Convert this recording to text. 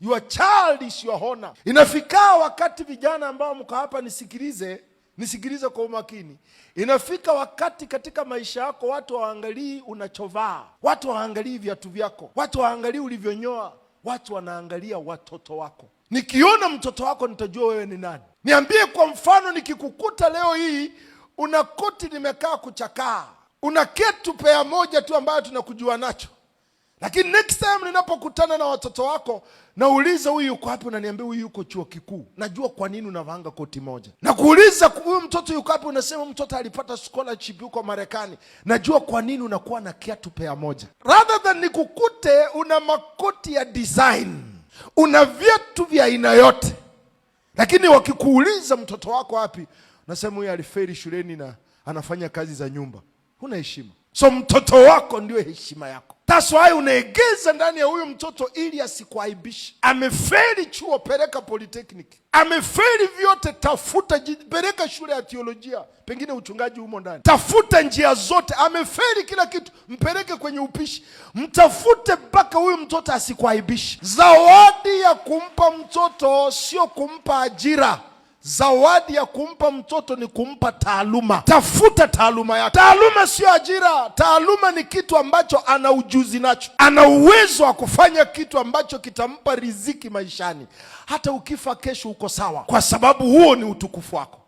Your child is your honor. Inafika wakati vijana ambao mko hapa nisikilize kwa umakini. Inafika wakati katika maisha yako watu waangalii unachovaa, watu waangalii viatu vyako, watu waangalii ulivyonyoa, watu wanaangalia watoto wako. Nikiona mtoto wako nitajua wewe ni nani. Niambie kwa mfano, nikikukuta leo hii una koti limekaa kuchakaa, una kitu pea moja tu ambayo tunakujua nacho, lakini next time ninapokutana na watoto wako nauliza huyu yuko wapi, unaniambia huyu yuko chuo kikuu. Najua kwa nini unavanga koti moja. Na kuuliza huyu mtoto yuko wapi, unasema mtoto alipata scholarship huko Marekani. Najua kwa nini unakuwa na kiatu pea moja. Rather than nikukute una makoti ya design, una viatu vya aina yote, lakini wakikuuliza mtoto wako wapi, unasema huyu alifeli shuleni na anafanya kazi za nyumba. Huna heshima. So mtoto wako ndio heshima yako. That's why unaegeza ndani ya huyu mtoto ili asikuaibishe. Amefeli chuo, peleka polytechnic. Amefeli vyote, tafuta, peleka shule ya teolojia, pengine uchungaji humo ndani. Tafuta njia zote. Amefeli kila kitu, mpeleke kwenye upishi. Mtafute mpaka huyu mtoto asikuaibishe. Zawadi ya kumpa mtoto sio kumpa ajira. Zawadi ya kumpa mtoto ni kumpa taaluma. Tafuta taaluma yake. Taaluma sio ajira. Taaluma ni kitu ambacho ana ujuzi nacho. Ana uwezo wa kufanya kitu ambacho kitampa riziki maishani. Hata ukifa kesho uko sawa, kwa sababu huo ni utukufu wako.